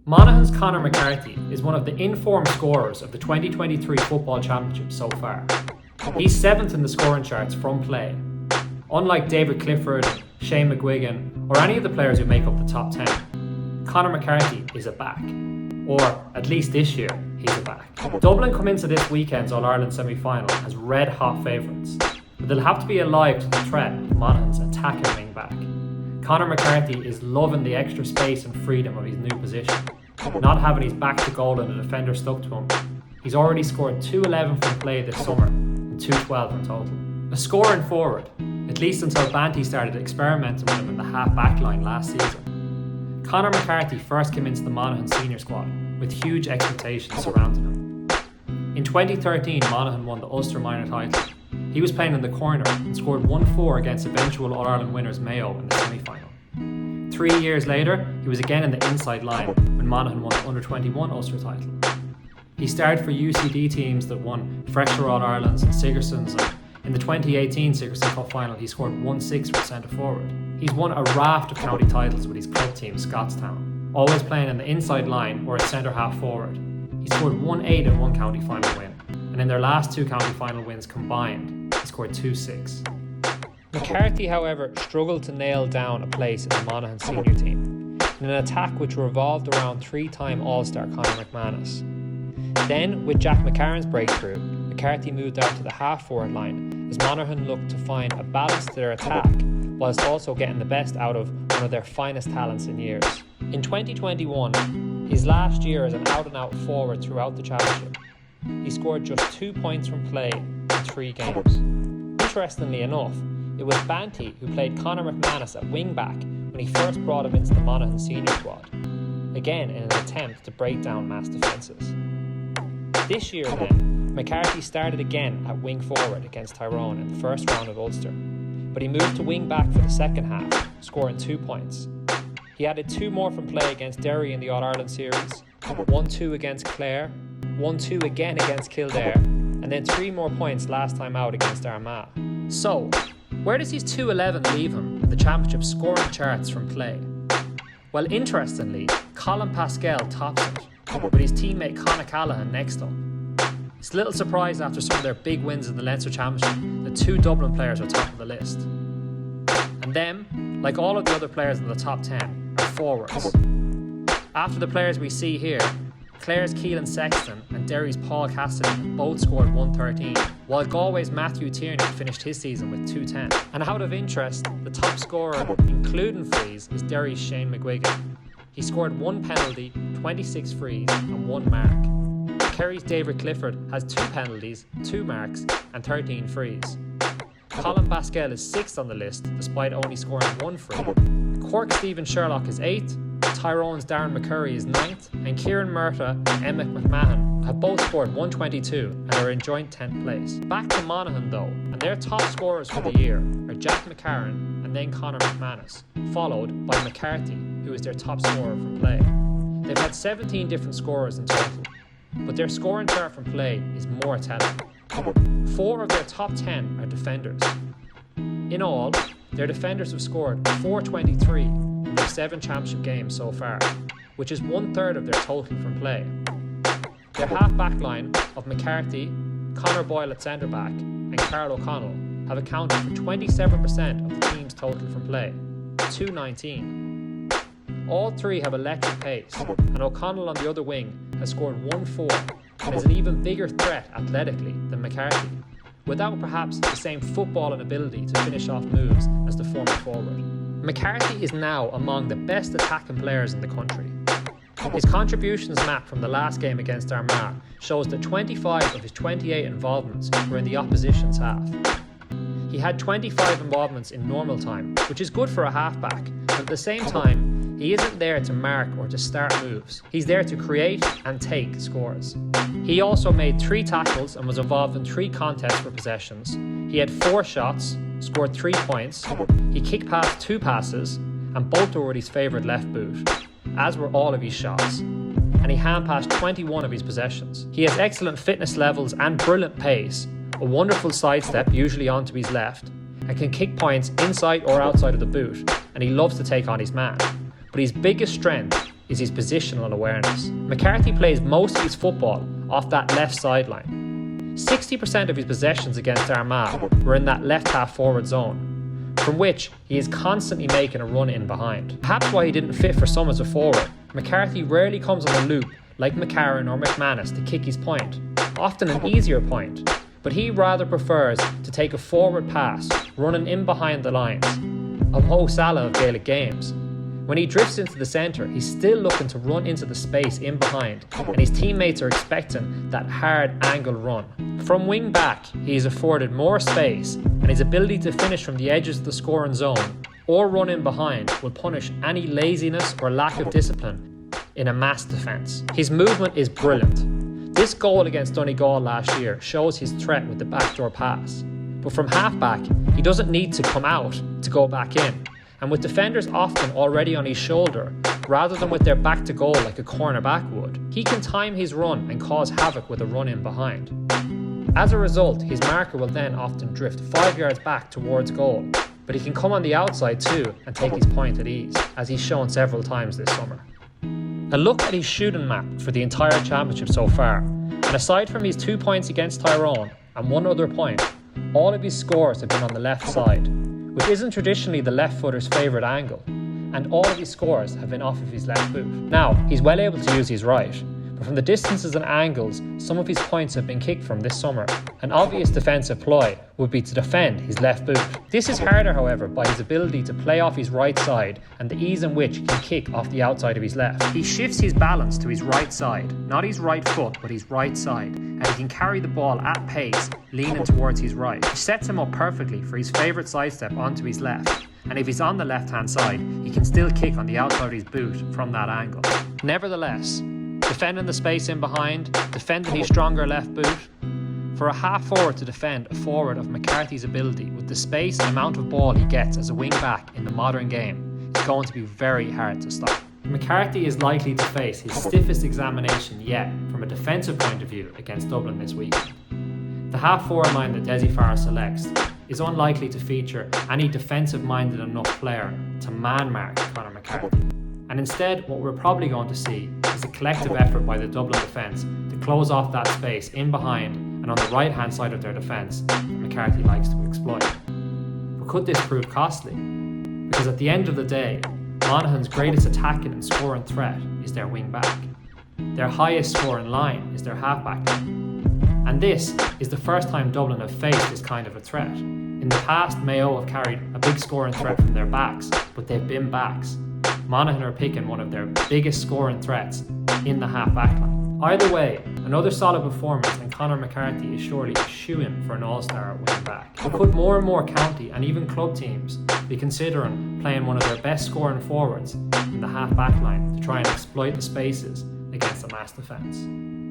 Monaghan's Conor McCarthy is one of the informed scorers of the 2023 Football Championship so far. He's 7th in the scoring charts from play. Unlike David Clifford, Shane McGuigan, or any of the players who make up the top 10, Conor McCarthy is a back. Or, at least this year, he's a back. Dublin come into this weekend's All-Ireland semi-final as red-hot favourites, but they'll have to be alive to the threat of Monaghan's attacking wing-back. Conor McCarthy is loving the extra space and freedom of his new position. Not having his back to goal and the defender stuck to him, he's already scored 211 from play this summer and 212 in total. A scoring forward, at least until Banty started experimenting with him in the half-back line last season. Conor McCarthy first came into the Monaghan senior squad with huge expectations surrounding him. In 2013, Monaghan won the Ulster minor title. He was playing in the corner and scored 1-4 against eventual All-Ireland winners Mayo in the semi-final. 3 years later, he was again in the inside line when Monaghan won the Under-21 Ulster title. He starred for UCD teams that won Fresher All-Irelands and Sigersons, and in the 2018 Sigerson Cup final he scored 1-6 for centre forward. He's won a raft of county titles with his club team Scottstown, always playing in the inside line or at centre half forward. He scored 1-8 in one county final win, and in their last two county final wins combined, he scored 2-6. McCarthy, however, struggled to nail down a place in the Monaghan senior team, in an attack which revolved around three-time All-Star Conor McManus. Then, with Jack McCarran's breakthrough, McCarthy moved out to the half-forward line as Monaghan looked to find a balance to their attack, whilst also getting the best out of one of their finest talents in years. In 2021, his last year as an out-and-out forward throughout the championship, he scored just 2 points from play in 3 games. Interestingly enough, it was Banty who played Conor McManus at wing-back when he first brought him into the Monaghan senior squad, again in an attempt to break down mass defences. This year then, McCarthy started again at wing-forward against Tyrone in the first round of Ulster, but he moved to wing-back for the second half, scoring 2 points. He added 2 more from play against Derry in the All-Ireland series, 1-2 against Clare, 1-2 again against Kildare, and then 3 more points last time out against Armagh. So, where does his 211 leave him in the championship scoring charts from play? Well, interestingly, Colin Pascal tops it, with his teammate Conor Callaghan next up. It's a little surprise after some of their big wins in the Leinster Championship that 2 Dublin players are top of the list. And them, like all of the other players in the top 10, are forwards. After the players we see here, Clare's Keelan Sexton and Derry's Paul Cassidy both scored 113, while Galway's Matthew Tierney finished his season with 210. And out of interest, the top scorer, including frees, is Derry's Shane McGuigan. He scored 1 penalty, 26 frees and 1 mark. Kerry's David Clifford has 2 penalties, 2 marks and 13 frees. Colin Pascal is 6th on the list despite only scoring 1 free. Cork's Stephen Sherlock is 8th, Tyrone's Darren McCurry is 9th, and Kieran Murtagh and Emmett McMahon have both scored 122 and are in joint 10th place. Back to Monaghan though, and their top scorers for the year are Jack McCarran and then Conor McManus, followed by McCarthy, who is their top scorer from play. They've had 17 different scorers in total, but their scoring chart from play is more telling. 4 of their top 10 are defenders. In all, their defenders have scored 423 in their 7 championship games so far, which is 1/3 of their total from play. Their half-back line of McCarthy, Conor Boyle at centre-back and Carl O'Connell have accounted for 27% of the team's total from play, 219. All 3 have electric pace, and O'Connell on the other wing has scored 1-4 and is an even bigger threat athletically than McCarthy, without perhaps the same footballing ability to finish off moves as the former forward. McCarthy is now among the best attacking players in the country. His contributions map from the last game against Armagh shows that 25 of his 28 involvements were in the opposition's half. He had 25 involvements in normal time, which is good for a halfback, but at the same time, he isn't there to mark or to start moves. He's there to create and take scores. He also made 3 tackles and was involved in 3 contests for possessions. He had 4 shots, scored 3 points. He kicked past 2 passes, and both were with his favourite left boot, as were all of his shots. And he hand-passed 21 of his possessions. He has excellent fitness levels and brilliant pace, a wonderful sidestep, usually onto his left, and can kick points inside or outside of the boot, and he loves to take on his man. But his biggest strength is his positional awareness. McCarthy plays most of his football off that left sideline. 60% of his possessions against Armagh were in that left half forward zone, from which he is constantly making a run in behind. Perhaps why he didn't fit for some as a forward, McCarthy rarely comes on the loop like McCarron or McManus to kick his point, often an easier point, but he rather prefers to take a forward pass, running in behind the lines, a Mo Salah of Gaelic games. When he drifts into the centre, he's still looking to run into the space in behind, and his teammates are expecting that hard angle run. From wing back, he is afforded more space, and his ability to finish from the edges of the scoring zone or run in behind will punish any laziness or lack of discipline in a mass defence. His movement is brilliant. This goal against Donegal last year shows his threat with the backdoor pass. But from half-back, he doesn't need to come out to go back in. And with defenders often already on his shoulder, rather than with their back to goal like a cornerback would, he can time his run and cause havoc with a run in behind. As a result, his marker will then often drift 5 yards back towards goal, but he can come on the outside too and take his point at ease, as he's shown several times this summer. A look at his shooting map for the entire championship so far, and aside from his 2 points against Tyrone and 1 other point, all of his scores have been on the left side, which isn't traditionally the left footer's favourite angle, and all of his scores have been off of his left boot. Now, he's well able to use his right, but from the distances and angles some of his points have been kicked from this summer, an obvious defensive ploy would be to defend his left boot. This is harder, however, by his ability to play off his right side and the ease in which he can kick off the outside of his left. He shifts his balance to his right side, not his right foot, but his right side, and he can carry the ball at pace, leaning towards his right, which sets him up perfectly for his favourite sidestep onto his left. And if he's on the left-hand side, he can still kick on the outside of his boot from that angle. Nevertheless, defending the space in behind, defending his stronger left boot, for a half forward to defend a forward of McCarthy's ability with the space and amount of ball he gets as a wing back in the modern game, is going to be very hard to stop. McCarthy is likely to face his stiffest examination yet from a defensive point of view against Dublin this weekend. The half forward line that Dessie Farr selects is unlikely to feature any defensive-minded enough player to man-mark Conor McCarthy. And instead, what we're probably going to see is a collective effort by the Dublin defence to close off that space in behind and on the right-hand side of their defence that McCarthy likes to exploit. But could this prove costly? Because at the end of the day, Monaghan's greatest attacking and scoring threat is their wing-back. Their highest scoring line is their half-back line. And this is the first time Dublin have faced this kind of a threat. In the past, Mayo have carried a big scoring threat from their backs, but they've been backs. Monaghan are picking one of their biggest scoring threats in the half-back line. Either way, another solid performance and Conor McCarthy is surely a shoo-in for an all-star wing-back. But could more and more county and even club teams be considering playing one of their best scoring forwards in the half-back line to try and exploit the spaces against the mass defence?